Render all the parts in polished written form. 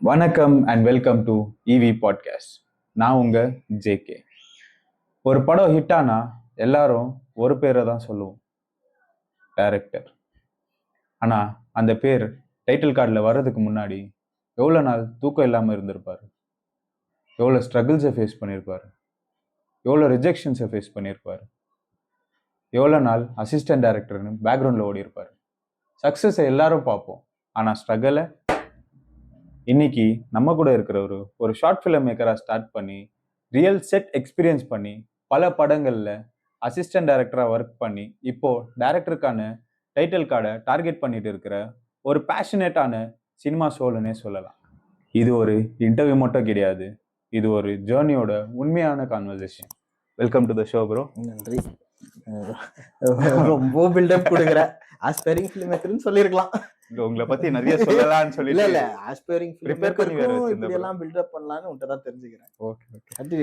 வணக்கம் and welcome to EV podcast. நான் உங்க ஜேகே. ஒரு படம் ஹிட் ஆனா எல்லாரும் ஒரு பேரை தான் சொல்லுவோம், டைரக்டர். ஆனா அந்த பேர் டைட்டில் கார்டில் வர்றதுக்கு முன்னாடி எவ்வளோ நாள் தூக்கம் இல்லாமல் இருந்திருப்பாரு, எவ்வளோ ஸ்ட்ரகிள்ஸை ஃபேஸ் பண்ணியிருப்பாரு, எவ்வளோ ரிஜெக்ஷன்ஸை ஃபேஸ் பண்ணியிருப்பாரு, எவ்வளோ நாள் அசிஸ்டன்ட் டைரக்டர்னு பேக்ரவுண்டில் ஓடி இருப்பாரு. சக்ஸஸை எல்லாரும் பார்ப்போம், ஆனால் ஸ்ட்ரகிளை இன்னைக்கு நம்ம கூட இருக்கிற ஒரு ஷார்ட் ஃபிலிம் மேக்கராக ஸ்டார்ட் பண்ணி ரியல் செட் எக்ஸ்பீரியன்ஸ் பண்ணி பல படங்களில் அசிஸ்டன்ட் டைரக்டராக ஒர்க் பண்ணி இப்போ டைரக்டருக்கான டைட்டில் கார்டை டார்கெட் பண்ணிட்டு இருக்கிற ஒரு பேஷனேட்டான சினிமா சோல்னே சொல்லலாம். இது ஒரு இன்டர்வியூ மட்டும் கிடையாது, இது ஒரு ஜேர்னியோட உண்மையான conversation. Welcome to the show bro. நன்றி. ரொம்ப பில்டப் கொடுக்குற ஆஸ்பைரிங் ஃபிலிம் மேக்கர்னு சொல்லிருக்கலாம். உங்களை பத்தி நிறைய சொல்லலாம்னு சொல்லி இல்ல ஆஸ்பைரிங் ஃபிலிம் மேக்கருக்கும் இப்படி எல்லாம் பில்டப் பண்ணலாம்னு உன்கிட்ட தான் தெரிஞ்சுக்கிறேன். ஓகே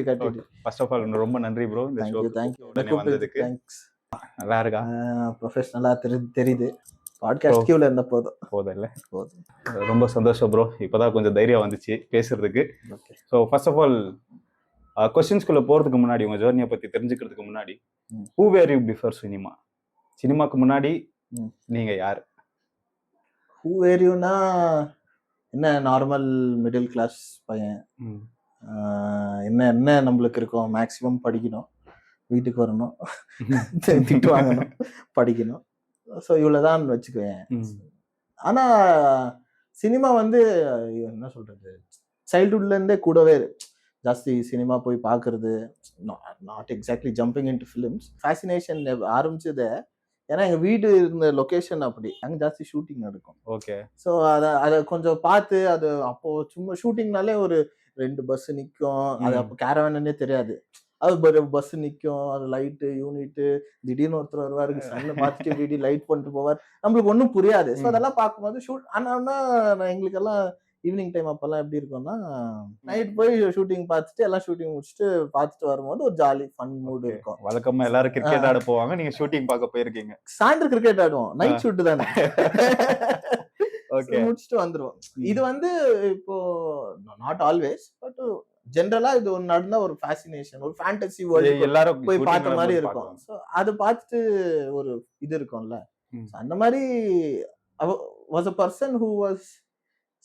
கண்டிப்பா. ஃபர்ஸ்ட் ஆஃப் ஆல் ரொம்ப நன்றி ப்ரோ இந்த ஷோக்கு வந்ததுக்கு. தேங்க்ஸ். நல்லா இருக்கா? ப்ரொஃபஷனலா தெரியுது. பாட்காஸ்ட் கியூல இருந்த போதும் இல்ல ரொம்ப சந்தோஷம் ப்ரோ. இப்பதான் கொஞ்சம் தைரியம் வந்துச்சு பேசுறதுக்கு. ஸோ ஃபர்ஸ்ட் ஆஃப் ஆல் கொஸ்டின்ஸ்குள்ள போறதுக்கு முன்னாடி உங்க ஜர்னியை பத்தி தெரிஞ்சுக்கிறதுக்கு முன்னாடி, who were you before cinema? சினிமாக்கு முன்னாடி நீங்க யார்? ஹூ வேர் யூனா என்ன, நார்மல் மிடில் கிளாஸ் பையன். என்ன நம்மளுக்கு இருக்கும், மேக்ஸிமம் படிக்கணும், வீட்டுக்கு வரணும், திட்டு வாங்கணும், படிக்கணும். ஸோ இவ்வளோதான் வச்சுக்குவேன். ஆனால் சினிமா வந்து என்ன சொல்றது, சைல்ட்ஹுட்லேருந்தே கூடவே ஜாஸ்தி சினிமா போய் பார்க்கறது, not exactly jumping in to films. Fascination ஆரம்பிச்சது ஏன்னா எங்கள் வீடு இருந்த லொக்கேஷன் அப்படி, அங்கே ஜாஸ்தி ஷூட்டிங் நடக்கும். ஓகே. ஸோ அதை கொஞ்சம் பார்த்து, அது அப்போது சும்மா ஷூட்டிங்னாலே ஒரு 2 பஸ் நிற்கும். அது அப்போ கேரவானே தெரியாது. அது பஸ் நிற்கும், அது லைட்டு யூனிட்டு, திடீர்னு ஒருத்தர் வருவார், சன்னை பார்த்துட்டு வீடு லைட் பண்ணிட்டு போவார், நம்மளுக்கு ஒன்றும் புரியாது. ஸோ அதெல்லாம் பார்க்கும்போது ஆனால் எங்களுக்கெல்லாம் ஈவினிங் டைம் அப்பெல்லாம் எப்படி இருக்கும்னா, நைட் போய் ஷூட்டிங் பார்த்துட்டு எல்லாம் ஷூட்டிங் முடிச்சுட்டு பார்த்துட்டு வரும்போது ஒரு ஜாலி ஃபன் மூடு இருக்கும். வழக்கமா எல்லாரும் கிரிக்கெட் ஆட போவாங்க, நீங்க ஷூட்டிங் பார்க்க போயிருக்கீங்க. சாயந்தரம் கிரிக்கெட் ஆடுவோம், நைட் ஷூட் தானே. முடிச்சுட்டு வந்துருவோம். இது வந்து இப்போ நாட் ஆல்வேஸ், பட் ஜென்ரலா இது ஒரு நடந்த ஒரு ஃபேசினேஷன், ஒரு ஃபேண்டசி வேர்ல்ட் எல்லாரும் போய் பார்த்த மாதிரி இருக்கும். ஸோ அது பார்த்துட்டு ஒரு இது இருக்கும்ல. அந்த மாதிரி was a person who was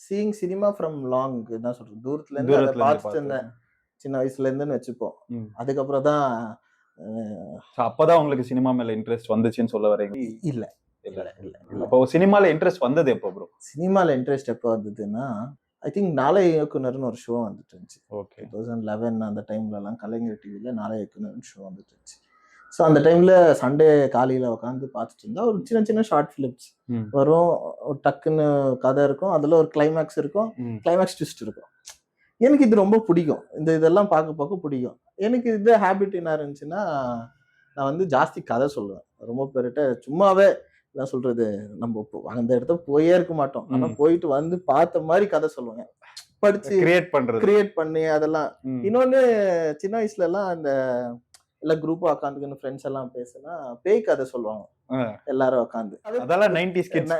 seeing cinema from long, என்ன சொல்றது, தூரத்துல இருந்து அதை பார்த்துட்டு இருந்தேன் சின்ன வயசுல இருந்துன்னு வச்சுப்போம். அதுக்கப்புறம் தான் அப்பதான் உங்களுக்கு சினிமா மேல இன்ட்ரெஸ்ட் வந்துச்சுன்னு சொல்ல வரீங்க? இல்ல. அப்போ சினிமால இன்ட்ரெஸ்ட் வந்தது எப்போ ப்ரோ? சினிமால இன்ட்ரெஸ்ட் எப்போ வந்ததுன்னா, ஐ திங்க் நாளை இயக்குனர்னு ஒரு ஷோ வந்துட்டு இருந்துச்சு. 2011 அந்த டைம்ல எல்லாம் கலைஞர் டிவில நாளை இயக்குனர்னு ஷோ வந்துட்டு இருந்துச்சு. ஸோ அந்த டைம்ல சண்டே காலையில உட்காந்து பார்த்துட்டு இருந்தா ஒரு சின்ன ஷார்ட் ஃபிலிம்ஸ் வரும். ஒரு டக்குன்னு கதை இருக்கும், அதுல ஒரு கிளைமேக்ஸ் இருக்கும், கிளைமேக்ஸ் ட்விஸ்ட் இருக்கும். எனக்கு இது ரொம்ப பிடிக்கும், இதெல்லாம் பார்க்க பிடிக்கும். எனக்கு இது ஹேபிட் என்ன இருந்துச்சுன்னா, நான் வந்து ஜாஸ்தி கதை சொல்லுவேன். ரொம்ப பேர்கிட்ட சும்மாவே என்ன சொல்றது, நம்ம அந்த இடத்த போயே இருக்க மாட்டோம், ஆனா போயிட்டு வந்து பார்த்த மாதிரி கதை சொல்லுவேன், படிச்சு கிரியேட் பண்ணி அதெல்லாம். இன்னொன்னு, சின்ன வயசுல எல்லாம் அந்த எல்லாம் குரூப்பா உட்காந்துக்கணும், ஃப்ரெண்ட்ஸ் எல்லாம் பேசினா பேய் கதை சொல்லுவாங்க எல்லாரும் உட்காந்து. அதெல்லாம் 90s கிட்ஸ்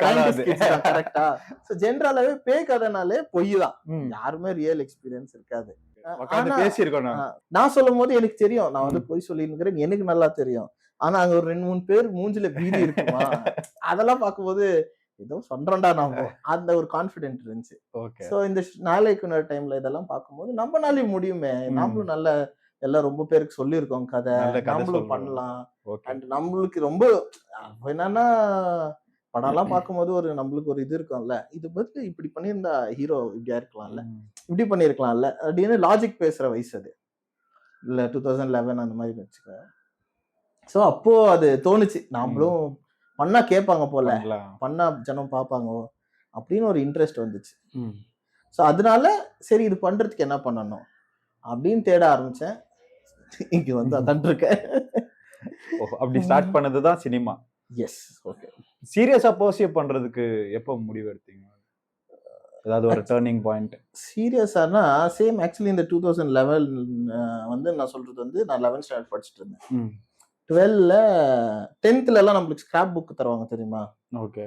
கரெக்டா. சோ ஜெனரலாவே பேய் கதைனாலே பொய் தான், யாருமே ரியல் எக்ஸ்பீரியன்ஸ் இருக்காது. நான் சொல்லும் போது எனக்கு தெரியும், நான் வந்து பொய் சொல்லிருக்கிறேன், எனக்கு நல்லா தெரியும். ஆனா அங்க ஒரு 2-3 பேர் மூஞ்சில பீதி இருக்குமா, அதெல்லாம் பார்க்கும்போது ஏதோ சொல்றேன்டா நாம, அந்த ஒரு கான்பிடென்ட் இருந்துச்சு. சோ இந்த நாளைக்கு டைம்ல இதெல்லாம் பார்க்கும்போது நம்மளால முடியுமே, நாமளும் நல்ல எல்லாம் ரொம்ப பேருக்கு சொல்லியிருக்கோம் கதை, நம்மளும் பண்ணலாம். அண்ட் நம்மளுக்கு ரொம்ப என்னன்னா, படம் எல்லாம் பார்க்கும்போது ஒரு நம்மளுக்கு ஒரு இது இருக்கும்ல, இது பத்தி இப்படி பண்ணியிருந்தா ஹீரோ இப்படியா இருக்கலாம்ல, இப்படி பண்ணிருக்கலாம்ல அப்படின்னு லாஜிக் பேசுற வயசு அது இல்ல. 2011 அந்த மாதிரி வச்சுக்க. ஸோ அப்போ அது தோணுச்சு, நாமளும் பண்ணா கேட்பாங்க போல, பண்ணா ஜனம் பார்ப்பாங்க அப்படின்னு ஒரு இன்ட்ரெஸ்ட் வந்துச்சு. ஸோ அதனால சரி இது பண்றதுக்கு என்ன பண்ணணும் அப்படின்னு தேட ஆரம்பிச்சேன். இங்க வந்து அதான் இருக்கேன். அப்படி ஸ்டார்ட் பண்ணதுதான் சினிமா. எஸ். ஓகே. சீரியஸா பர்சியூ பண்றதுக்கு எப்போ முடிவு எடுத்தீங்க? ஏதாவது ஒரு டர்னிங் பாயிண்ட்? சீரியஸானா சேம் ஆக்சுவலி இந்த 2011 வந்து நான் சொல்றது வந்து நான் 11th ஸ்டாண்டர்ட் படிச்சுட்டு இருந்தேன். 12ல 10th எல்லாம் நம்மளுக்கு ஸ்கிராப் புக் தருவாங்க தெரியுமா? ஓகே.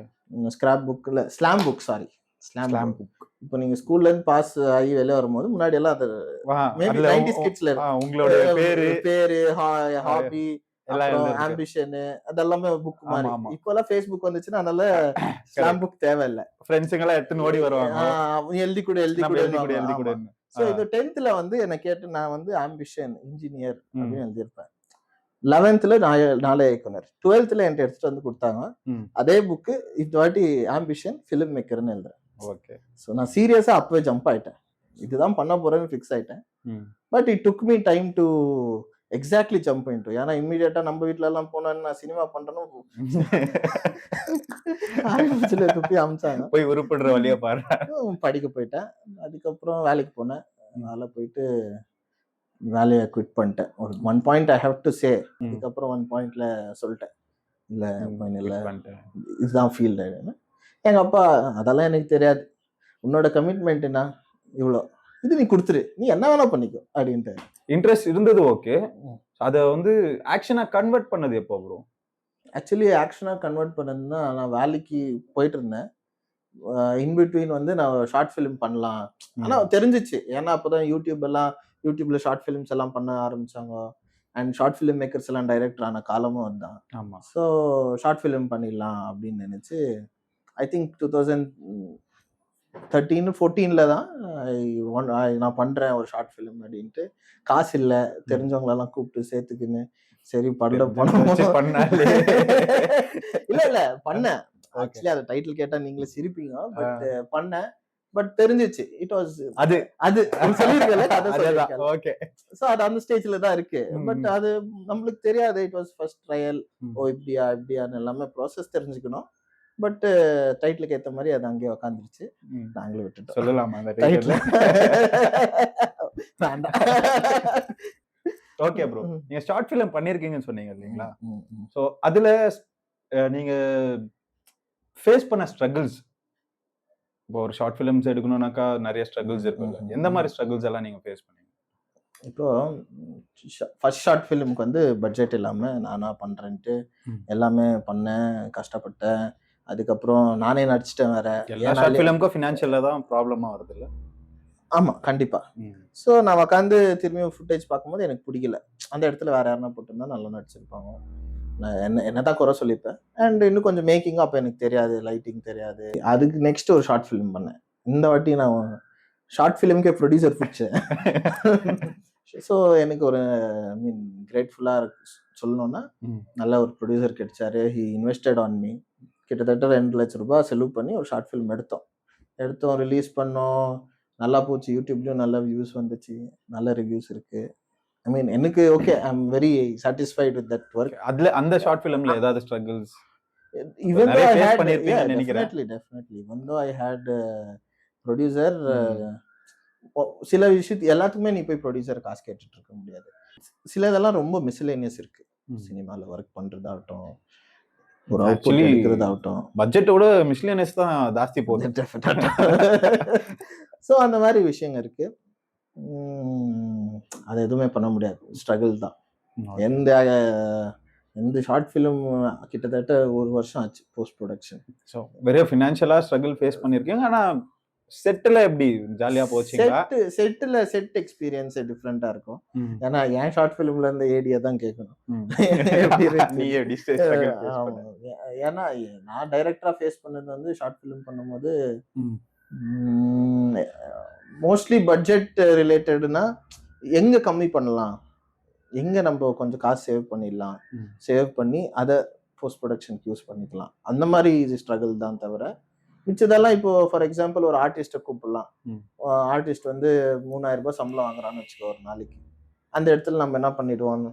ஸ்கிராப் புக்ல slam book, sorry slam book. இப்போ நீங்க ஸ்கூல்ல இருந்து பாஸ் ஆகி வெளியே வரும்போது முன்னாடி எல்லாம் அது மேபி 90s கிட்ஸ்ல உங்களோட பேரு ஹாபி அப்புறம் ஆம்பிஷன் அதெல்லாமே புக் மாதிரி. இப்போலாம் ஃபேஸ்புக் வந்துச்சுன்னா அதனால ஸ்லாம் புக் தேவையில்லை. ஃப்ரெண்ட்ஸுங்க எல்லாம் எடுத்துன்னு ஓடி வருவாங்க, எழுதி கூட. ஸோ இது 10th வந்து என்ன கேட்டு நான் வந்து ஆம்பிஷன் இன்ஜினியர் அப்படின்னு எழுதியிருப்பேன். 11th நாளே இயக்குனர். 12th என்கிட்ட எடுத்துட்டு வந்து கொடுத்தாங்க அதே புக்கு. இந்த வாட்டி ஆம்பிஷன் ஃபிலிம் மேக்கர்னு எழுதுறேன். ஓகே. ஸோ நான் சீரியஸா அப்பவே ஜம்ப் ஆயிட்டேன், இதுதான் பண்ண போறேன்னு ஃபிக்ஸ் ஆயிட்டேன். But it took me time to exactly jump into. ஏன்னா இம்மிடியேட்டா நம்ம வீட்டுல எல்லாம் போனேன்னு நான் சினிமா பண்றேன்னு துப்பி அமிச்சாங்க. போய் உருப்படுற வழியா பாரு. படிக்க போயிட்டேன். அதுக்கப்புறம் வேலைக்கு போனேன். வேலை போயிட்டு வேலையை குவிட் பண்ணிட்டேன். ஒரு 1 point I have to say. அதுக்கப்புறம் 1 பாயிண்ட்ல சொல்லிட்டேன், இல்ல இதுதான் ஃபீல்டு. எங்க அப்பா அதெல்லாம் எனக்கு தெரியாது, உன்னோட கமிட்மெண்ட்னா இவ்வளோ, இது நீ கொடுத்துரு, நீ என்ன வேணா பண்ணிக்கோ அப்படின்ட்டு. இன்ட்ரெஸ்ட் இருந்தது, ஓகே. அதை வந்து ஆக்ஷனா கன்வெர்ட் பண்ணது எப்போ ப்ரோ? ஆக்சுவலி ஆக்ஷனா கன்வெர்ட் பண்ணதுன்னா நான் வேலைக்கு போயிட்டு இருந்தேன். இன்பிட்வீன் வந்து நான் ஷார்ட் ஃபிலிம் பண்ணலாம். ஆனா தெரிஞ்சிச்சு, ஏன்னா அப்போதான் யூடியூப்ல ஷார்ட் ஃபிலிம்ஸ் எல்லாம் பண்ண ஆரம்பிச்சாங்க. அண்ட் ஷார்ட் ஃபிலிம் மேக்கர்ஸ் எல்லாம் டைரக்டர் ஆன காலமும் வந்தான். ஆமா. ஸோ ஷார்ட் ஃபிலிம் பண்ணிடலாம் அப்படின்னு நினைச்சு ஐ திங்க் 2013-14 தான் நான் பண்றேன் ஒரு ஷார்ட் ஃபிலிம் அப்படின்ட்டு. காசு இல்லை, தெரிஞ்சவங்களெல்லாம் கூப்பிட்டு சேர்த்துக்குன்னு சரி பண்ண இல்ல பண்ணேன். ஆக்சுவலி அந்த டைட்டில் கேட்டா நீங்களே சிரிப்பீங்க, பட் பண்ணேன். பட் தெரிஞ்சிச்சு இட் வாஸ் அது சொல்லிருக்கல கதை சொல்லிருக்கல. ஓகே. சோ அது அந்த ஸ்டேஜ்ல தான் இருக்கு. பட் அது நம்மளுக்கு தெரியாது. It was first trial. ஓ இப்படியான்னு எல்லாமே ப்ராசஸ் தெரிஞ்சுக்கணும். பட் டைட்டிலுக்கு ஏத்த மாதிரி அது அங்கேயே உட்காந்துருச்சு. நாங்களே விட்டுட்டோம். சொல்லலாமா அந்த டைட்டில்? ஓகே ப்ரோ, நீங்க ஷார்ட் ஃபிலிம் பண்ணிருக்கீங்கன்னு சொன்னீங்க இல்லீங்களா? சோ அதுல நீங்க ஃபேஸ் பண்ண ஸ்ட்ரகிள்ஸ், இப்போ ஒரு ஷார்ட் ஃபிலிம்ஸ் எடுக்கணும்னாக்கா நிறைய ஸ்ட்ரகிள்ஸ் இருக்குல்ல, எந்த மாதிரி ஸ்ட்ரகிள்ஸ் எல்லாம் நீங்க ஃபேஸ் பண்ணீங்க? இப்போ ஃபர்ஸ்ட் ஷார்ட் ஃபிலிமுக்கு வந்து பட்ஜெட் இல்லாம நானா பண்றேன்ட்டு எல்லாமே பண்ணேன், கஷ்டப்பட்டேன். அதுக்கப்புறம் நானே நடிச்சிட்டேன் வேற. எல்லா ஷார்ட் ஃபிலிமுக்கும் ஃபினான்ஷியலா தான் ப்ராப்ளமா வருது இல்ல? ஆமா, கண்டிப்பா. ஸோ நான் உட்காந்து திரும்பியும் ஃபுட்டேஜ் பார்க்கும்போது எனக்கு பிடிக்கல. அந்த இடத்துல வேற யாருன்னா போட்டிருந்தா நல்லா நடிச்சிருப்பாங்க. நான் என்னதான் குறை சொல்லிப்பேன். அண்ட் இன்னும் கொஞ்சம் மேக்கிங்கும் அப்போ எனக்கு தெரியாது, லைட்டிங் தெரியாது. அதுக்கு நெக்ஸ்ட் ஒரு ஷார்ட் ஃபிலிம் பண்ணேன். இந்த வாட்டி நான் ஷார்ட் ஃபிலிமுக்கே ப்ரொடியூசர் பிடிச்சேன். ஸோ எனக்கு ஒரு கிரேட்ஃபுல்லாக சொல்லணும்னா நல்ல ஒரு ப்ரொடியூசர் கிடைச்சாரு. He invested on me. கிட்டத்தட்ட 2 லட்சம் ரூபாய் செலவு பண்ணி ஒரு ஷார்ட் ஃபிலிம் எடுத்தோம், ரிலீஸ் பண்ணோம். நல்லா போச்சு. யூடியூப்லயும் நல்ல வியூஸ் வந்துச்சு, நல்ல ரிவ்யூஸ் இருக்கு. ஐ மீன் எனக்கு okay, I am very satisfied with that work. அதுல அந்த ஷார்ட் ஃபிலிம்ல ஏதாவது struggles even though I had definitely even though I had producer, சில விஷயம் எல்லாத்துக்குமே நீ போய் ப்ரொடியூசர் காசு கேட்டுட்டு இருக்க முடியாது. சில இதெல்லாம் ரொம்ப மிஸ்லேனியஸ் இருக்கு. சினிமால ஒர்க் பண்றதாகட்டும், ஒரு அவுட்புட் எடுக்கிறதாகட்டும், பட்ஜெட்டோட மிஸ்லேனியஸ் தான் ஜாஸ்தி போகுது. ஸோ அந்த மாதிரி விஷயங்கள் இருக்கு. அது எதுவுமே பண்ண முடியாது, ஸ்ட்ரகிள் தான். எந்த ஷார்ட் ஃபிலிம் கிட்டத்தட்ட 1 வருஷம் ஆச்சு போஸ்ட் ப்ரொடக்ஷன். ஸோ வெறும் ஃபினான்ஷியலா ஸ்ட்ரகிள் ஃபேஸ் பண்ணிருக்கீங்க. ஆனா செட்டில் எப்படி ஜாலியா போச்சுங்களா? செட் எக்ஸ்பீரியன்ஸ் டிஃப்ரெண்டா இருக்கும். ஏன்னா என் ஷார்ட் ஃபிலிம்ல இருந்த ஏடியா தான் கேட்கணும். ஏன்னா நான் டைரக்டரா ஃபேஸ் பண்ணது வந்து ஷார்ட் ஃபிலிம் பண்ணும்போது மோஸ்ட்லி பட்ஜெட் ரிலேட்டட்னா எங்க கம்மி பண்ணலாம், எங்க நம்ம கொஞ்சம் காசு சேவ் பண்ணிடலாம், சேவ் பண்ணி அதை போஸ்ட் ப்ரொடக்ஷனுக்கு யூஸ் பண்ணிக்கலாம், அந்த மாதிரி ஸ்ட்ரகிள் தான். தவிர மிச்சதெல்லாம் இப்போ ஃபார் எக்ஸாம்பிள் ஒரு ஆர்டிஸ்ட்டை கூப்பிடலாம். ஆர்டிஸ்ட் வந்து 3000 ரூபாய் சம்பளம் வாங்குறான்னு வச்சுக்கோ ஒரு நாளைக்கு. அந்த இடத்துல நம்ம என்ன பண்ணிடுவோம்,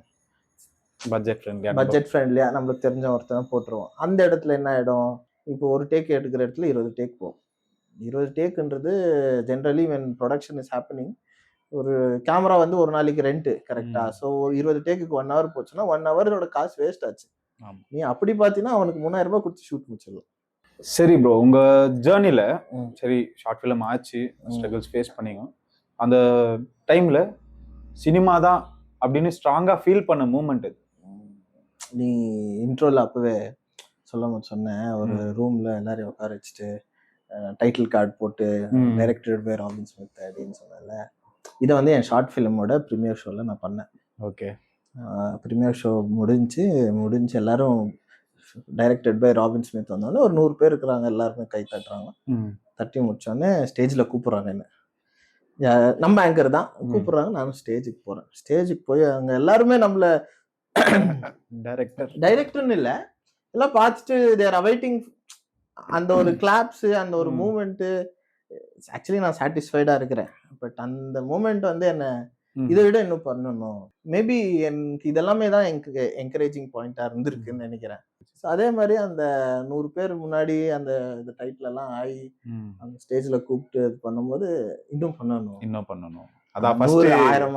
பட்ஜெட் ஃப்ரெண்ட்லியா நம்மளுக்கு தெரிஞ்ச ஒருத்தனை போட்டுருவோம். அந்த இடத்துல என்ன ஆயிடும், இப்போ ஒரு டேக் எடுக்கிற இடத்துல 20 டேக் போகும். 20 டேக்குன்றது generally when production is happening, ஒரு கேமரா வந்து ஒரு நாளைக்கு ரெண்ட் கரெக்டா. ஸோ 20 டேக்குக்கு 1 hour போச்சுன்னா 1 hour காசு வேஸ்ட் ஆச்சு. நீ அப்படி பார்த்தீங்கன்னா அவனுக்கு 3000 ரூபாய் கொடுத்து ஷூட் முடிச்சிடலாம். சரி ப்ரோ, உங்க ஜேர்னில சரி ஷார்ட் ஃபிலிம் ஆச்சு, ஸ்ட்ரகிள்ஸ் ஃபேஸ் பண்ணீங்க. அந்த டைம்ல சினிமா தான் அப்படின்னு ஸ்ட்ராங்கா ஃபீல் பண்ண மூமெண்ட் இது? நீ இன்ட்ரோல அப்பவே சொன்னேன், ஒரு ரூம்ல எல்லாரையும் உட்கார வச்சுட்டு டைட்டில் கார்டு போட்டு டைரக்டட் பை ராபின் ஸ்மித் அப்படின்னு சொன்னால, இதை வந்து என் ஷார்ட் ஃபிலிமோட ப்ரீமியர் ஷோவில் நான் பண்ணேன். ஓகே. ப்ரீமியர் ஷோ முடிஞ்சு எல்லாரும் டைரக்டட் பை ராபின் ஸ்மித் வந்தோடனே ஒரு 100 பேர் இருக்கிறாங்க, எல்லாருமே கை தட்டுறாங்க. தட்டி முடிச்சோடனே ஸ்டேஜில் கூப்பிட்றாங்க என்ன, நம்ம ஆங்கர் தான் கூப்பிட்றாங்க. நானும் ஸ்டேஜுக்கு போகிறேன். ஸ்டேஜுக்கு போய் அங்கே எல்லாருமே நம்மள டைரக்டர்னு இல்லை, எல்லாம் பார்த்துட்டு தேர் அவைட்டிங் அந்த ஒரு கிளாப்ஸு, அந்த ஒரு மூமெண்ட்டு. ஆக்சுவலி நான் சாட்டிஸ்ஃபைடாக இருக்கிறேன். பட் அந்த மூமெண்ட் வந்து என்ன இதை விட இன்னும் பண்ணணும். மேபி எனக்கு இதெல்லாமே தான் எனக்கு என்கரேஜிங் பாயிண்டாக இருந்திருக்குன்னு நினைக்கிறேன். ஸோ அதே மாதிரி அந்த 100 பேர் முன்னாடி அந்த டைட்டில் எல்லாம் ஆகி அந்த ஸ்டேஜில் கூப்பிட்டு இது பண்ணும்போது இன்னும் பண்ணணும். அதான் 1000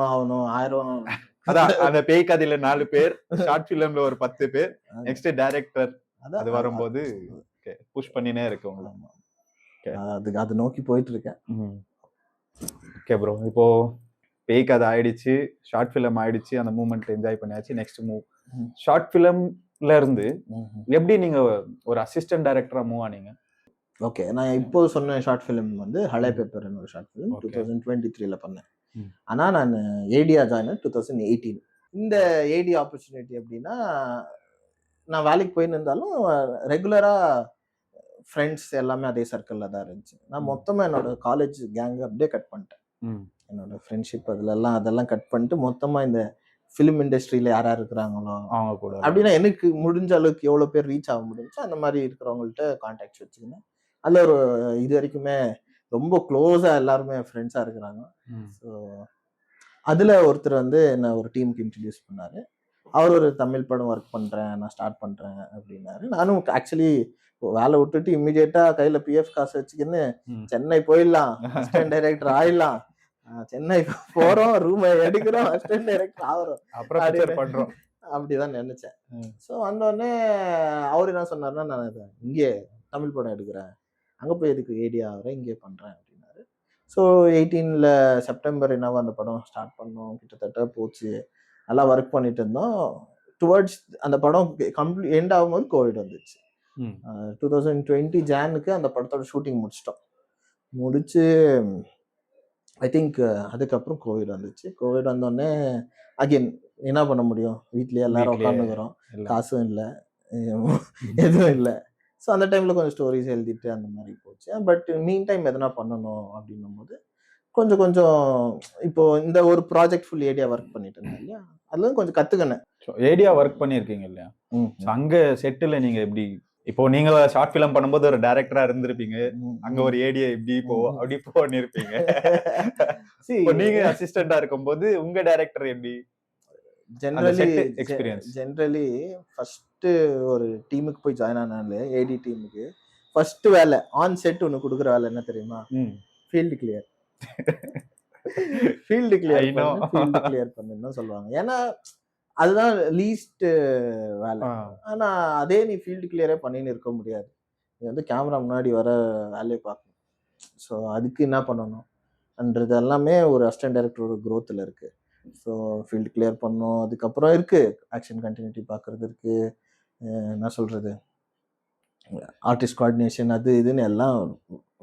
ஆகணும், 1000. அதான் அந்த பேய் கதையில 4 பேர், ஷார்ட் ஃபிலிம்ல ஒரு 10 பேர், நெக்ஸ்ட் டைரக்டர் அது வரும்போது புஷ் பண்ணினே இருக்கு உங்களுக்கு. அது நோக்கி போயிட்டு இருக்கேன். ஓகே ப்ரோ, இப்போ பேய் கதை ஆயிடுச்சு, ஷார்ட் ஃபிலிம் ஆயிடுச்சு, அந்த மூமெண்ட் என்ஜாய் பண்ணியாச்சு. நெக்ஸ்ட் மூவ் ஷார்ட் ஃபிலிம்ல இருந்து எப்படி நீங்க ஒரு அசிஸ்டன்ட் டைரக்டரா மூவ் ஆனீங்க? ஓகே, நான் இப்போ சொன்ன ஷார்ட் ஃபிலிம் வந்து ஹலை பேப்பர்னு ஒரு ஷார்ட் ஃபிலிம் 2023ல பண்ணேன். ஆனால் நான் ஏடியா ஜாயின் 2018. இந்த ஏடி ஆப்பர்ச்சுனிட்டி எப்படின்னா, நான் வேலைக்கு போயின்னு இருந்தாலும் ரெகுலராக ஃப்ரெண்ட்ஸ் எல்லாமே அதே சர்க்கிளில் தான் இருந்துச்சு. நான் மொத்தமாக என்னோட காலேஜ் கேங் அப்படியே கட் பண்ணிட்டேன். என்னோட ஃப்ரெண்ட்ஷிப் அதெல்லாம் கட் பண்ணிட்டு மொத்தமாக இந்த ஃபிலிம் இண்டஸ்ட்ரியில் யார் இருக்கிறாங்களோ அவங்க கூட அப்படின்னா எனக்கு முடிஞ்ச அளவுக்கு எவ்வளோ பேர் ரீச் ஆக முடிஞ்சோ அந்த மாதிரி இருக்கிறவங்கள்ட்ட கான்டாக்ட்ஸ் வச்சுக்கினேன். அதில் ஒரு இது வரைக்குமே ரொம்ப க்ளோஸாக எல்லாருமே ஃப்ரெண்ட்ஸாக இருக்கிறாங்க. ஸோ அதில் ஒருத்தர் வந்து என்னை ஒரு டீமுக்கு இன்ட்ரடியூஸ் பண்ணார். அவர் ஒரு தமிழ் படம் ஒர்க் பண்ணுறேன், நான் ஸ்டார்ட் பண்ணுறேன் அப்படின்னாரு. நானும் ஆக்சுவலி வேலை விட்டுட்டு இம்மிடியேட்டாக கையில் பிஎஃப் காசு வச்சுக்கின்னு சென்னை போயிடலாம், அசிஸ்டன்ட் டைரக்டர் ஆயிடலாம், சென்னை போகிறோம், ரூமை எடுக்கிறோம், அசிஸ்டன்ட் டைரக்டர் ஆகிறோம் அப்படிதான் நினைச்சேன். ஸோ வந்தோடனே அவர் என்ன சொன்னார்னா, நான் இங்கே தமிழ் படம் எடுக்கிறேன், அங்கே போய் எதுக்கு ஏடியா ஆகிறேன், இங்கே பண்ணுறேன் அப்படின்னாரு. ஸோ 18ல் செப்டம்பர் என்னவோ அந்த படம் ஸ்டார்ட் பண்ணோம். கிட்டத்தட்ட போச்சு, நல்லா ஒர்க் பண்ணிட்டு இருந்தோம். டுவர்ட்ஸ் அந்த படம் எண்ட் ஆகும்போது கோவிட் வந்துச்சு. 2020 ஜானுக்கு அந்த படத்தோட ஷூட்டிங் முடிச்சு ஐ திங்க் அதுக்கப்புறம் கோவிட் வந்துச்சு. கோவிட் வந்தோடனே அகெயின் என்ன பண்ண முடியும், வீட்லேயே எல்லாரும் உட்காந்துக்கிறோம், காசும் இல்லை, எதுவும் இல்லை. ஸோ அந்த டைமில் கொஞ்சம் ஸ்டோரிஸ் எழுதிட்டு அந்த மாதிரி போச்சு. பட் மீன் டைம் எதனா பண்ணணும் அப்படின்னும் போது கொஞ்சம் இப்போ இந்த ஒரு ப்ராஜெக்ட் ஃபுல் ஏடியா ஒர்க் பண்ணிட்டு இருந்தேன் இல்லையா, அதுல கொஞ்சம் கற்றுக்கினேன். ஏடியா ஒர்க் பண்ணியிருக்கீங்க இல்லையா, அங்கே செட்டில் நீங்கள் எப்படி, இப்போ நீங்க ஷார்ட் ஃபிலிம் பண்ணும்போது ஒரு டைரக்டரா இருந்திருப்பீங்க, அங்க ஒரு ஏடியா இப்படி பண்ணிருப்பீங்க. நீங்க அசிஸ்டண்டா இருக்கும்போது உங்க டைரக்டர் எப்படி? ஜெனரலி ஃபர்ஸ்ட் ஒரு டீமுக்கு போய் ஜாயின் ஆனாலே ஏடி டீமுக்கு ஃபர்ஸ்ட் வேலை ஆன் செட் ஒன்று கொடுக்குற வேலை என்ன தெரியுமா? Field clear. ஃபீல்டு கிளியர் பண்ணுன்னு சொல்லுவாங்க. ஏன்னா அதுதான் லீஸ்ட் வேலை. ஆனா அதே நீ ஃபீல்டு கிளியரே பண்ணின்னு இருக்க முடியாது. நீ வந்து கேமரா முன்னாடி வர வேலையை பார்க்கணும். ஸோ அதுக்கு என்ன பண்ணணும்ன்றது எல்லாமே ஒரு அசிஸ்டன்ட் டைரக்டரோட க்ரோத்தில் இருக்கு. ஸோ ஃபீல்டு கிளியர் பண்ணணும். அதுக்கப்புறம் இருக்கு ஆக்ஷன் கண்டினியூட்டி பார்க்கறது இருக்கு, என்ன சொல்றது, ஆர்டிஸ்ட் கோஆர்டினேஷன், அது இதுன்னு எல்லாம்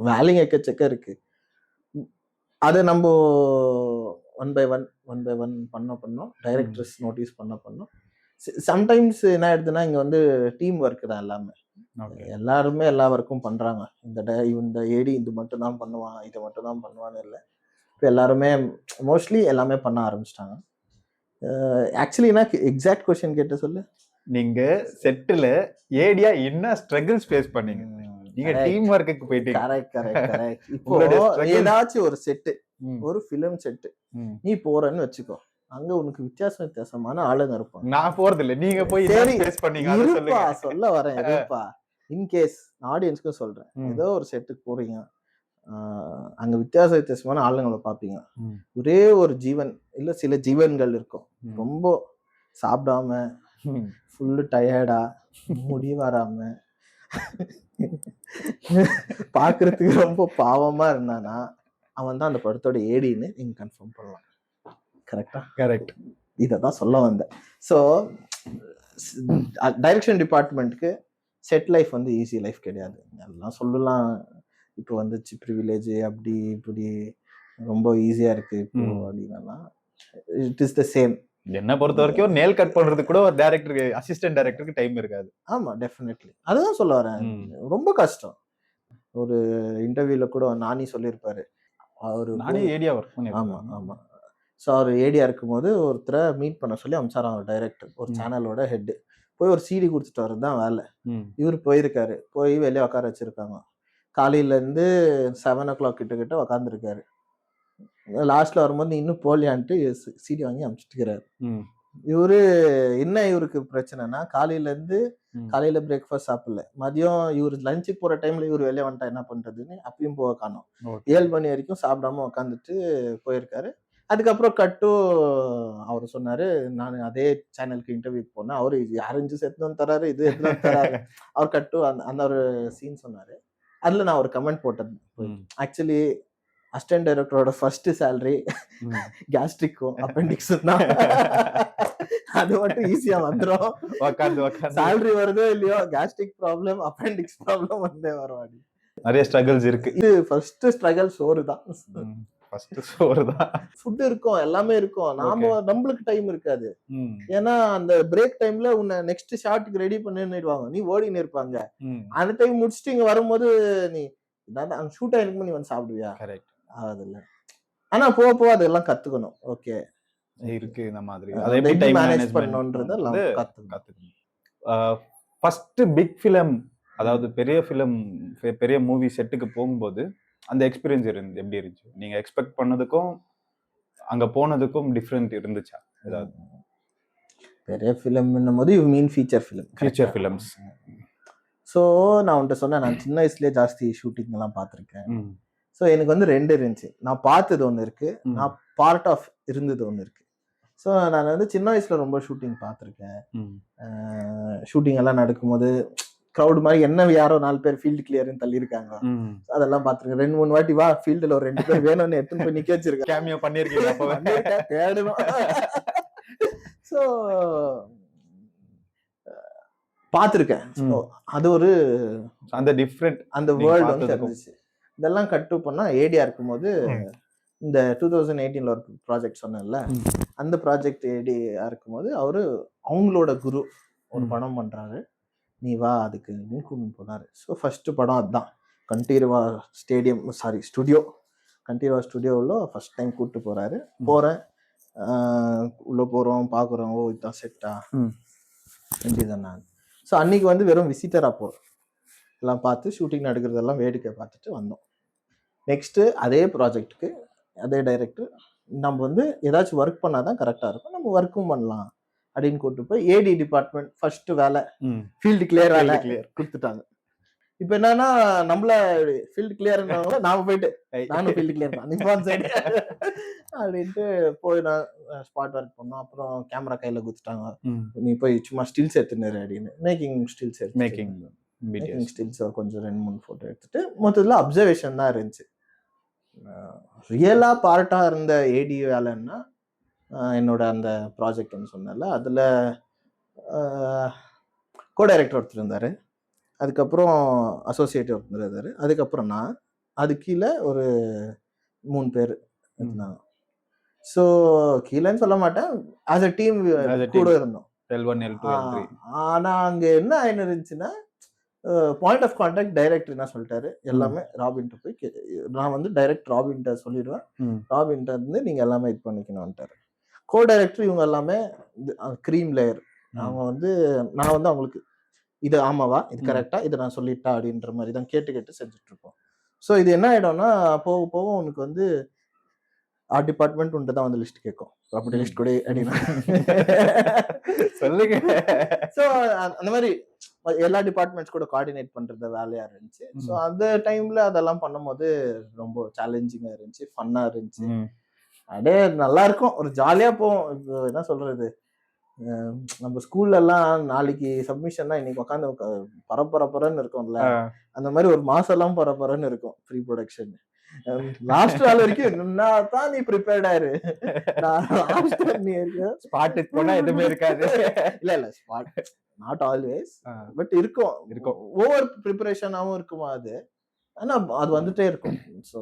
வேலைங்க எக்கச்சக்க இருக்கு. அதை நம்ம ஒன் பை ஒன் பண்ணோம். டைரக்டர்ஸ் நோட்டீஸ் பண்ணோம். சம்டைம்ஸ் என்ன ஆயிடுதுன்னா, இங்க வந்து டீம் ஒர்க் தான் எல்லாமே. எல்லாருமே எல்லா ஒர்க்கும் பண்றாங்க. இந்த ஏடி இது மட்டும் தான் பண்ணுவான், இதை மட்டும் தான் பண்ணுவான்னு இல்லை. இப்போ எல்லாருமே மோஸ்ட்லி எல்லாமே பண்ண ஆரம்பிச்சிட்டாங்க. ஆக்சுவலி என்ன எக்ஸாக்ட் கொஸ்டின் கேட்ட சொல்லு. நீங்க செட்டில் ஏடியா என்ன ஸ்ட்ரகிள்ஸ் ஃபேஸ் பண்ணீங்க? நீங்க டீம் வர்க்குக்கு போயிட்டீங்க. கரெக்ட். இப்போ ஏதாச்சும் ஒரு செட்டு, ஒரு ஃபிலிம் செட்டு நீ போறன்னு வச்சுக்கோ, அங்க உனக்கு வித்தியாசமான ஆளுங்க இருப்பாங்க. நான் போறது இல்ல, நீங்க போய் ஃபேஸ் பண்ணீங்க. இருப்பா, சொல்ல வரேன். இருப்பா, இன்கேஸ் ஆடியன்ஸ்க்கும் சொல்றேன், ஏதோ ஒரு செட்டுக்கு போறீங்க, அங்க வித்தியாசமான ஆளுங்களை பாப்பீங்க. ஒரே ஒரு ஜீவன் இல்ல சில ஜீவன்கள் இருக்கும், ரொம்ப சாப்பிடாம, ஃபுல்லு டயர்டா, முடி வராம, பாக்குறதுக்கு ரொம்ப பாவமா இருந்தானா, அவன் தான் அந்த படத்தோட ஏடின்னு நீங்க கன்ஃபார்ம் பண்ணலாம். கரெக்டா? கரெக்ட். இததான் சொல்ல வந்தேன். ஸோ டைரக்ஷன் டிபார்ட்மெண்ட்டுக்கு செட் லைஃப் வந்து ஈஸி லைஃப் கிடையாது. எல்லாம் சொல்லலாம், இப்போ வந்துச்சு ப்ரிவிலேஜ் அப்படி இப்படி ரொம்ப ஈஸியா இருக்கு இப்போ அப்படின்னா இட் இஸ் த சேம். என்ன பொறுத்த வரைக்கும் நேல் கட் பண்றது கூட ஒரு டைரக்டருக்கு அசிஸ்டன்ட் டைரக்டருக்கு டைம் இருக்காது. ஆமா டெஃபினெட்லி அதுதான் சொல்ல வரேன். ரொம்ப கஷ்டம். ஒரு இன்டர்வியூல கூட நானி சொல்லியிருப்பாரு. அவரு நானே ஏடியா ஒர்க் ஆமா பண்ணிருக்கேன். ஆமா. ஸோ அவர் ஏடியா இருக்கும்போது ஒருத்தரை மீட் பண்ண சொல்லி அமிச்சாராம் அவர் டைரக்டர், ஒரு சேனலோட ஹெட். போய் ஒரு சிடி கொடுத்துட்டு வரது தான் வேலை. இவர் போயிருக்காரு. போய் வெளியே உட்கார வச்சிருக்காங்க. காலையில இருந்து 7 o'clock கிட்ட உட்காந்துருக்காரு. லாஸ்ட்ல வரும்போது நீ இன்னும் போலியான்ட்டு சிடி வாங்கி அமிச்சிட்டுக்கிறாரு. இவரு என்ன இவருக்கு பிரச்சனைனா காலையில பிரேக்ஃபாஸ்ட் சாப்பிடல, மதியம் இவரு லஞ்சுக்கு போற டைம்ல இவரு வெளியே வந்துட்டா என்ன பண்றதுன்னு அப்பயும் போக காணோம். 7 மணி வரைக்கும் சாப்பிடாம உட்காந்துட்டு போயிருக்காரு. அதுக்கப்புறம் அவரு சொன்னாரு, நான் அதே சேனலுக்கு இன்டர்வியூக்கு போனேன். அவரு ஆரஞ்சு எடுத்துட்டு வந்து தராரு, இது எடுத்துட்டு வந்து தராரு. அவர் அந்த ஒரு சீன் சொன்னாரு. அதுல நான் ஒரு கமெண்ட் போட்டேன். ஆக்சுவலி அசிஸ்டன்ட் டைரக்டரோட ஃபர்ஸ்ட் சேலரி கேஸ்ட்ரிக்கும் அப்பெண்டிக்ஸும் தான். அது மட்டும் ஈஸியா வந்துடும். சேலரி வருதோ இல்லையோ கேஸ்ட்ரிக் ப்ராப்ளம் அப்பெண்டிக்ஸ் ப்ராப்ளம் வந்தே வரும். நிறைய ஸ்ட்ரகிள்ஸ் இருக்கு. இது ஃபர்ஸ்ட் ஸ்ட்ரகிள் சோறு தான். ஃபுட் இருக்கும், எல்லாமே இருக்கும். நம்மளுக்கு டைம் இருக்காது. ஏன்னா அந்த பிரேக் டைம்ல உன்னை நெக்ஸ்ட் ஷாட்டுக்கு ரெடி பண்ணிடுவாங்க, நீ ஓடின்னு இருப்பாங்க. அந்த டைம் முடிச்சுட்டு இங்க வரும்போது நீ ஷூட் ஆயிருக்கும், நீ வந்து சாப்பிடுவியா? கரெக்ட். அதுல ஆனா போக அதெல்லாம் கத்துக்கணும். ஓகே இருக்கு இந்த மாதிரி அதை எப்படி டைம் மேனேஜ் பண்ணனும்ன்றத கத்துக்கணும். ஃபர்ஸ்ட் பிக் ஃபிலிம், அதாவது பெரிய மூவி செட்டுக்கு போகும்போது அந்த எக்ஸ்பீரியன்ஸ் எப்படி இருந்துச்சு? நீங்க எக்ஸ்பெக்ட் பண்ணதுக்கும் அங்க போனதுக்கும் டிஃபரண்ட் இருந்துச்சா? ஏதாவது பெரிய ஃபிலிம்ன்னும் போது you mean feature films. So நான் உன்கிட்ட சொன்னேன், நான் சின்ன வயசுலேயே ஜாஸ்தி ஷூட்டிங் எல்லாம் பார்த்துருக்கேன். ஸோ எனக்கு வந்து 2 இருந்துச்சு. நான் பார்த்தது ஒன்று இருக்கு, நான் பார்ட் ஆஃப் இருந்தது ஒன்று இருக்கு. ஸோ நான் வந்து சின்ன வயசுல ரொம்ப ஷூட்டிங் பார்த்துருக்கேன். ஷூட்டிங் எல்லாம் நடக்கும்போது க்ரௌட் மாதிரி என்ன யாரோ 4 பேர் ஃபீல்டு கிளியர்னு தள்ளியிருக்காங்க, அதெல்லாம் பார்த்துருக்கேன். 2-3 வாட்டி வா ஃபீல்டுல ஒரு 2 பேர் வேணும்னு எடுத்துன்னு போய் நிக்க வச்சிருக்கேன். கேமியோ பண்ணிருக்கீங்க தேடணும். ஸோ பார்த்துருக்கேன். அது ஒரு அந்த டிஃப்ரெண்ட் அந்த வேர்ல்டு வந்து தெரிஞ்சிச்சு. இதெல்லாம் கட்டு பண்ணா ஏடியா இருக்கும்போது இந்த 2018ல ஒரு ப்ராஜெக்ட் சொன்னேன்ல, அந்த ப்ராஜெக்ட் ஏடியா இருக்கும்போது அவங்களோட குரு ஒரு படம் பண்றாரு, நீ வா அதுக்கு கூட்டிட்டு போனாரு. ஸோ ஃபர்ஸ்ட் படம் அதுதான். கண்டீரவா ஸ்டுடியோவில் ஃபர்ஸ்ட் டைம் கூப்பிட்டு போறாரு. போறேன், உள்ள போறோம், பாக்குறோம், ஓ இதுதான் செட்டா வேண்டியதான். நான் ஸோ அன்னைக்கு வந்து வெறும் விசிட்டரா போறோம், எல்லாம் பார்த்து ஷூட்டிங் நடக்கிறதெல்லாம் வேடிக்கை பார்த்துட்டு வந்தோம். நெக்ஸ்ட் அதே ப்ராஜெக்டுக்கு அதே டைரக்டர், நம்ம வந்து ஏதாச்சும் ஒர்க் பண்ணாதான் கரெக்டா இருக்கும், நம்ம ஒர்க்கும் பண்ணலாம் அப்படின்னு கூப்பிட்டு போய் ஏடி டிபார்ட்மெண்ட் ஃபர்ஸ்ட் வேலை ஃபீல்டு கிளியர் கொடுத்துட்டாங்க. இப்ப என்னன்னா நம்மள ஃபீல்டு கிளியர்னால நாம போயிட்டு நானும் ஃபீல்டு கிளியர் தான் நிப்பான் சைடு அப்படின்ட்டு போய் நான் ஸ்பாட் ஒர்க் பண்ணோம். அப்புறம் கேமரா கையில குடுத்துட்டாங்க, நீ போய் சும்மா ஸ்டில்ஸ் எடுத்துனாரு அப்படின்னு. மேக்கிங் ஸ்டில்ஸ் கொஞ்சம் 2-3 போட்டோ எடுத்துட்டு மொத்தத்துல அப்சர்வேஷன் தான் இருந்துச்சு. ரியலா பார்ட்டா இருந்த ஏடி வேலைன்னா என்னோட அந்த ப்ராஜெக்ட் ஒன்று சொன்னல, அதுல கோ டைரக்டர் ஒருத்தர் இருந்தாரு, அதுக்கப்புறம் அசோசியேட் ஒருத்தர் இருந்தாரு, அதுக்கப்புறம் நான், அது கீழே ஒரு 3 பேர் இருந்தாங்க. ஸோ கீழேன்னு சொல்ல மாட்டேன், ஆஸ் அ டீம் கூட இருந்தோம். ஆனா அங்க என்ன ஆயின்னு இருந்துச்சுன்னா, பாயிண்ட் ஆஃப் கான்டாக்ட் டைரக்டர் என்ன சொல்லிட்டாரு, எல்லாமே ராபின்ட்ட போய் நான் வந்து டைரக்ட் ராபின்ட்ட சொல்லிடுவேன், ராபின்ட்ட இருந்து நீங்க எல்லாமே இது பண்ணிக்கணும்ட்டாரு. கோ டைரக்டர் இவங்க எல்லாமே க்ரீம் லேயர். அவங்க வந்து நான் வந்து அவங்களுக்கு இது ஆமாவா, இது கரெக்டா, இதை நான் சொல்லிட்டா அப்படின்ற மாதிரி தான் கேட்டு செஞ்சுட்டு இருப்போம். ஸோ இது என்ன ஆயிடும்னா போக போக உனக்கு வந்து ஆர்ட் டிபார்ட்மெண்ட் உண்டு தான் வந்து லிஸ்ட் கேட்கும், ப்ராப்பர்ட்டி லிஸ்ட் கூட அப்படின்னா சொல்லுங்க. ஸோ அந்த மாதிரி எல்லா டிபார்ட்மெண்ட்ஸ் கூட கோஆர்டினேட் பண்றது வேலையா இருந்துச்சு. ஸோ அந்த டைம்ல அதெல்லாம் பண்ணும்போது ரொம்ப சேலஞ்சிங்கா இருந்துச்சு, ஃபன்னா இருந்துச்சு, அப்படியே நல்லா இருக்கும், ஒரு ஜாலியா போவோம். இப்போ என்ன சொல்றது, நம்ம ஸ்கூல்ல எல்லாம் நாளைக்கு சப்மிஷன்னா இன்னைக்கு உட்காந்து பரபரன்னு இருக்கும்ல, அந்த மாதிரி ஒரு மாசம் எல்லாம் பரபரன்னு இருக்கும் ப்ரீ ப்ரொடக்ஷன். லாஸ்ட் நாள் வரைக்கும் என்னதான் நீ ப்ரிப்பேர்ட் ஆயிரு, ஸ்பாட்டுக்கு போனா எதுவுமே இருக்காது. இல்ல ஸ்பாட் நாட் ஆல்வேஸ், பட் இருக்கும் ஓவர் ப்ரிப்பரேஷனாவும் இருக்குமா அது. ஆனா அது வந்துட்டே இருக்கும். ஸோ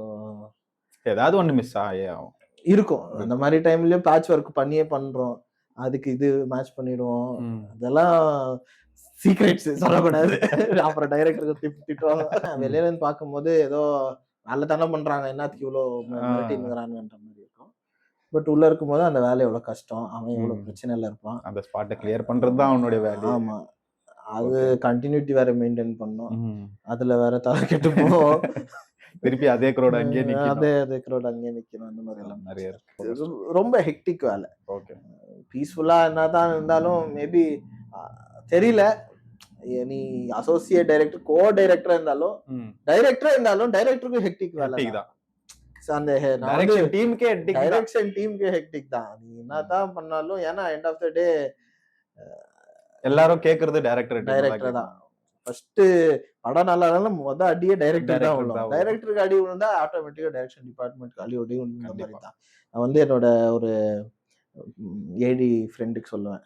ஏதாவது ஒண்ணு மிஸ் ஆகே ஆகும். இருக்கும். அந்த மாதிரி டைம்லயும் பேட்ச் ஒர்க் பண்ணியே பண்றோம். அதுக்கு இது மேட்ச் பண்ணிடுவோம். அதெல்லாம் சீக்ரெட்ஸ் சொல்லக்கூடாது. அப்புறம் டைரக்டருக்கு திட்டுவாங்க. வெளியில இருந்து பார்க்கும்போது ஏதோ வேலை தானே பண்றாங்க, என்னத்துக்கு இவ்வளோ மிரட்டினுங்கிறாங்கன்ற மாதிரி இருக்கும். பட் உள்ள இருக்கும்போது அந்த வேலை எவ்வளவு கஷ்டம், அவன் எவ்வளவு பிரச்சனையில இருப்பான். அந்த ஸ்பாட்டை கிளியர் பண்றது தான் அவனுடைய வேலை. ஆமா, அது கண்டினியூட்டி வேற மெயின்டைன் பண்ணும். அதுல வேற தலை கெட்டு போவோம். திருப்பி அதே க்ரௌட் அங்கேயே நிக்கணும். அதே க்ரௌட் அங்கேயே நிக்கணும். அந்த மாதிரி எல்லாம் நிறைய இருக்கு. ரொம்ப ஹெக்டிக் வேலை. ஓகே, பீஸ்ஃபுல்லா என்னதான் இருந்தாலும் மேபி தெரியல. நீ அசோசியேட் டைரக்டர், கோ டைரக்டரா இருந்தாலும், டைரக்டரா இருந்தாலும் டைரக்டருக்கு ஹெக்டிக் வேலை தான். அந்த டைரக்ஷன் டீமுக்கே ஹெக்டிக் தான். நீ என்னதான் பண்ணாலும், ஏன்னா எண்ட் ஆஃப் த டே எல்லாரும் கேக்குறது டைரக்டர் தான். ஃபர்ஸ்ட் படம் நல்லா இருந்தாலும் முத அடியே டைரக்டர் தான் விழும். டைரக்டருக்கு அடி விழுந்தா ஆட்டோமேட்டிக்கா டைரக்ஷன் டிபார்ட்மெண்ட்க்கு அடி விழுந்த மாதிரி தான். நான் வந்து என்னோட ஒரு ஏடி ஃப்ரெண்டுக்கு சொல்லுவேன்,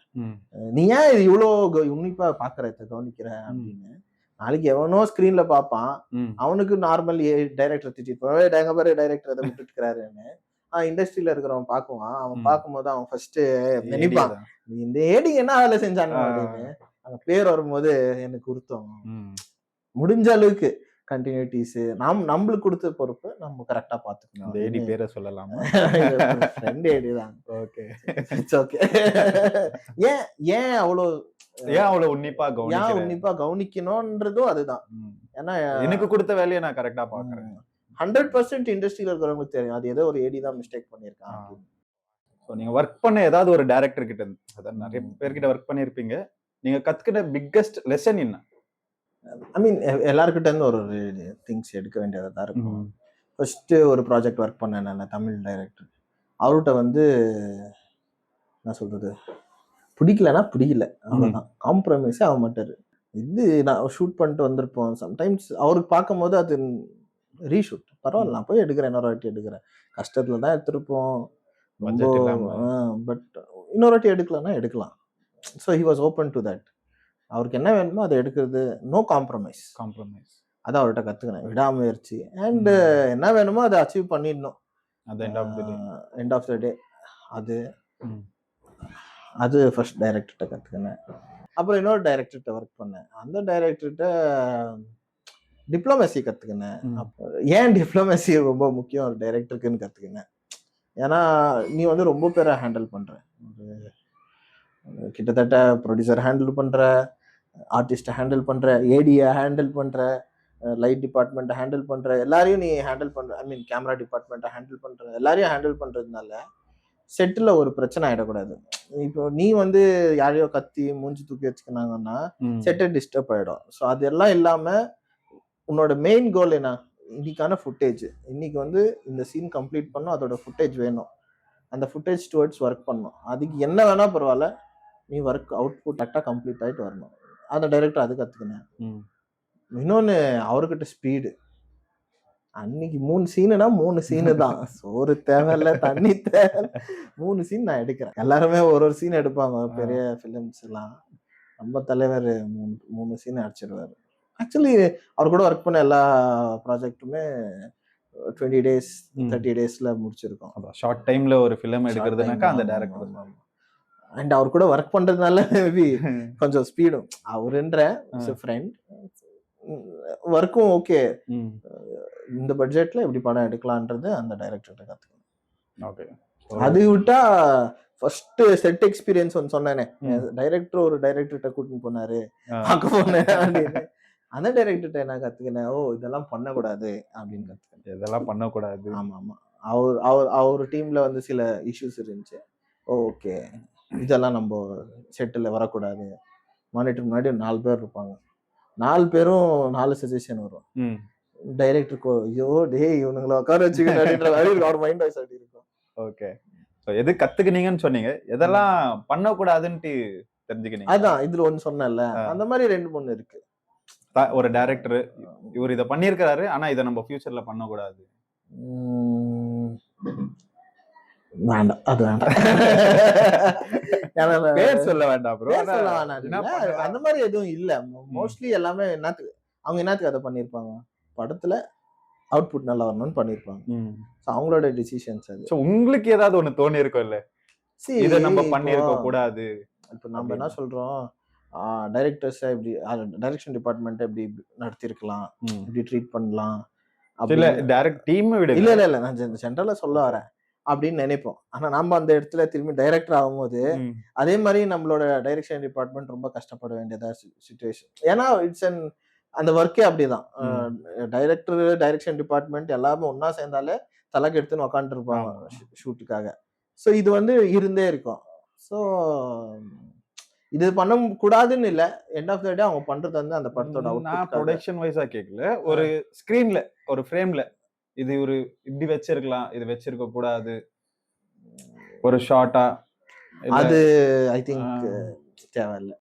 நீ ஏன் இது இவ்வளோ உன்னிப்பா பாக்குற, கவனிக்கிற அப்படின்னு. நாளைக்கு எவனோ ஸ்கிரீன்ல பாப்பான், அவனுக்கு நார்மல் டைரக்டர் திட்டிட்டு எங்க பாரு டைரக்டர் அதை விட்டுட்டு இருக்கிறாருன்னு இண்டஸ்ட்ரியில இருக்கிறவன் பாக்குவான். அவன் பார்க்கும்போது அவன் ஃபர்ஸ்ட் நினைப்பான், இந்த ஏடி என்ன வேலை செஞ்சாங்க அப்படின்னு. அவன் பேர் வரும்போது எனக்கு உறுத்தம். முடிஞ்ச அளவுக்கு கண்டினியூட்டிஸ் நம்மளுக்கு கொடுத்த பொறுப்பு நம்ம கரெக்டா பாத்துக்கணும். அந்த ஏடி பேரை சொல்லலாமா? ஃப்ரெண்ட் ஏடி தான். Okay okay. ஏன் அவ்வளவு உன்னிப்பா கவனிக்கணும்ன்றதும் அதுதான். ஏன்னா எனக்கு கொடுத்த வேலையை நான் கரெக்டா பாக்குறேன். 100% இண்டஸ்ட்ரியில இருக்கிறவங்களுக்கு தெரியும் அது ஏதோ ஒரு ஏடி தான் மிஸ்டேக் பண்ணிருக்கான். நீங்க ஒர்க் பண்ண ஏதாவது ஒரு டைரக்டர் கிட்ட, அதாவது நிறைய பேர்கிட்ட ஒர்க் பண்ணிருப்பீங்க, நீங்க கத்துக்கிட்ட பிக்கெஸ்ட் லெசன் என்ன? ஐ மீன் எல்லாருக்கிட்ட இருந்து ஒரு திங்ஸ் எடுக்க வேண்டியதா தான் இருக்கும். ஃபர்ஸ்ட் ஒரு ப்ராஜெக்ட் ஒர்க் பண்ணேன் நான், தமிழ் டைரக்டர். அவர்கிட்ட வந்து என்ன சொல்றது, பிடிக்கலன்னா பிடிக்கல, அவ்வளோதான். காம்ப்ரமைஸே ஆக மாட்டாரு. இது நான் ஷூட் பண்ணிட்டு வந்திருப்போம். சம்டைம்ஸ் அவருக்கு பார்க்கும் போது அது ரீஷூட் பரவாயில்ல, நான் போய் எடுக்கிறேன், இன்னொரு வாட்டி எடுக்கிறேன். கஷ்டத்துல தான் எடுத்திருப்போம், பட் இன்னொரு வாட்டி எடுக்கலன்னா எடுக்கலாம். So he was open to that. அவருக்கு என்ன வேணுமோ அதை எடுக்கிறது, நோ காம்ப்ரமைஸ். அதை அவர்கிட்ட கற்றுக்கினேன், விடாமுயற்சி. அண்ட் என்ன வேணுமோ அதை அச்சீவ் பண்ணிடணும் எண்ட் ஆஃப் த டே. அது ஃபர்ஸ்ட் டைரக்டர்கிட்ட கற்றுக்கினேன். அப்புறம் இன்னொரு டைரக்டர்கிட்ட ஒர்க் பண்ணேன். அந்த டைரக்டர்கிட்ட டிப்ளமேசி கற்றுக்கினேன். ஏன் டிப்ளமேசி ரொம்ப முக்கியம் ஒரு டைரக்டருக்குன்னு கற்றுக்கினேன். ஏன்னா நீ வந்து ரொம்ப பேரை ஹேண்டில் பண்ணுற, கிட்டத்தட்ட ப்ரொடியூசர் ஹேண்டில் பண்ணுற, ஆர்டிஸ்ட்டை ஹேண்டில் பண்ணுற, ஏடியை ஹேண்டில் பண்ணுற, லைட் டிபார்ட்மெண்ட்டை ஹேண்டில் பண்ணுற, எல்லாரையும் நீ ஹேண்டில் பண்ணுற. ஐ மீன் கேமரா டிபார்ட்மெண்ட்டை ஹேண்டில் பண்ணுற, எல்லாரையும் ஹேண்டில் பண்ணுறதுனால செட்டில் ஒரு பிரச்சனை ஆகிடக்கூடாது. இப்போ நீ வந்து யாரையோ கத்தி மூஞ்சி தூக்கி வச்சுக்கினாங்கன்னா செட்டை டிஸ்டர்ப் ஆகிடும். ஸோ அதெல்லாம் இல்லாமல் உன்னோட மெயின் கோல் என்ன, இன்னைக்கான ஃபுட்டேஜ், இன்னைக்கு வந்து இந்த சீன் கம்ப்ளீட் பண்ணும், அதோட ஃபுட்டேஜ் வேணும், அந்த ஃபுட்டேஜ் டுவர்ட்ஸ் ஒர்க் பண்ணணும். அதுக்கு என்ன வேணா பரவாயில்ல, நீ ஒர்க் அவுட்புட் கரெக்டாக கம்ப்ளீட் ஆகிட்டு வரணும். அந்த டைரக்டர் அது கற்றுக்கினேன். இன்னொன்று அவர்கிட்ட ஸ்பீடு. அன்னைக்கு 3 சீனுனா 3 சீனு தான், சோறு தேவையில்ல, தண்ணி தேவை, 3 சீன் நான் எடுக்கிறேன். எல்லாருமே ஒரு சீன் எடுப்பாங்க பெரிய ஃபிலிம்ஸ் எல்லாம். நம்ம தலைவர் 3 சீன் அடிச்சிருவாரு. ஆக்சுவலி அவர் கூட ஒர்க் பண்ண எல்லா ப்ராஜெக்ட்டுமே 20 days 30 daysல முடிச்சிருக்கோம். ஷார்ட் டைம்ல ஒரு ஃபிலிம் எடுக்கிறதுனாக்கா அந்த டைரக்டர். அண்ட் அவர் கூட ஒர்க் பண்றதுனால மேபி கொஞ்சம் ஸ்பீடும், அவருன்ற ஃப்ரெண்ட், ஒர்க்கும் ஓகே, இந்த பட்ஜெட்ல எப்படி படம் எடுக்கலான்றது அந்த டைரக்டர்கிட்ட கத்துக்கணும். அது விட்டா ஃபர்ஸ்ட் செட் எக்ஸ்பீரியன்ஸ் ஒன்று சொன்னேனே, டைரக்டர் ஒரு டைரக்டர்கிட்ட கூட்டின்னு போனாரு, பார்க்க போனேன் அப்படின்னு. அந்த டைரக்டர்கிட்ட என்ன கத்துக்கினேன், இதெல்லாம் பண்ணக்கூடாது அப்படின்னு கத்துக்கினேன். இதெல்லாம் பண்ணக்கூடாது. ஆமா. அவர் டீம்ல வந்து சில இஷ்யூஸ் இருந்துச்சு. ஓகே, இதெல்லாம் நம்ம செட்டில் வரக்கூடாது. மானிட்டர் முன்னாடி 4 பேர் இருப்பாங்க, 4 பேரும் 4 சஜஷன் வரும். டைரக்டருக்கு ஐயோ டேய் இவனுங்களை உட்கார வச்சுக்கிட்டு அவர் மைண்ட் வாய்ஸ் அப்படி இருக்கும். ஓகே, எது கத்துக்கினீங்கன்னு சொன்னீங்க, எதெல்லாம் பண்ணக்கூடாதுன்னு தெரிஞ்சுக்கினீங்க? அதான் இதுல ஒண்ணு சொன்னேன்ல, அந்த மாதிரி 2-3 இருக்கு. ஒரு டைரக்டர் இவர் இதை பண்ணியிருக்கிறாரு, ஆனா இதை நம்ம ஃபியூச்சர்ல பண்ணக்கூடாது. வேண்டாம், அது வேண்டாம், பேர் சொல்ல வேண்டாம் ப்ரோ. அந்த மாதிரி எதுவும் இல்ல. மோஸ்ட்லி எல்லாமே அவங்க என்னத்துக்கு அதை பண்ணிருப்பாங்க, படத்துல அவுட்புட் நல்லா வரணும்னு பண்ணியிருப்பாங்க. ஸோ அவங்களோட டிசிஷன்ஸ் அது. ஸோ உங்களுக்கு ஏதாவது ஒண்ணு தோணி இருக்கும்ல, இதை நம்ம பண்ணியிருக்க கூடாது? இப்போ நம்ம என்ன சொல்றோம், டைரக்டர்ஸ் இப்படி டைரக்ஷன் டிபார்ட்மெண்ட் எப்படி நடத்திருக்கலாம், இப்படி ட்ரீட் பண்ணலாம், இல்ல டைரக்ட் டீம் விட இல்ல இல்ல இல்ல நான் ஜென்ரலா சொல்ல வரேன் அப்படின்னு நினைப்போம். ஆனா நம்ம அந்த இடத்துல திரும்பி டைரக்டர் ஆகும்போது அதே மாதிரி நம்மளோட டைரக்ஷன் டிபார்ட்மெண்ட் ரொம்ப கஷ்டப்பட வேண்டியதா சிச்சுவேஷன். ஏன்னா இட்ஸ் அந்த ஒர்க்கே அப்படிதான். டைரக்டர், டைரக்ஷன் டிபார்ட்மெண்ட் எல்லாமே ஒன்னா சேர்ந்தாலே தலைக்கு எடுத்துன்னு உக்காந்துட்டு இருப்பாங்க ஷூட்டுக்காக. ஸோ இது இருந்தே இருக்கும். ஸோ இது பண்ண கூடாதுன்னு இல்ல, எண்ட் ஆஃப் த டே அவங்க பண்றது அந்த படத்தோட நான் ப்ரொடக்ஷன் வைஸா கேட்கல, ஒரு ஸ்கிரீன்ல ஒரு ஃப்ரேம்ல இது ஒரு இப்படி வச்சிருக்கலாம், இது வச்சிருக்க கூடாது, ஒரு ஷார்ட்டா, அது ஐ திங்க் தேவையில்லை.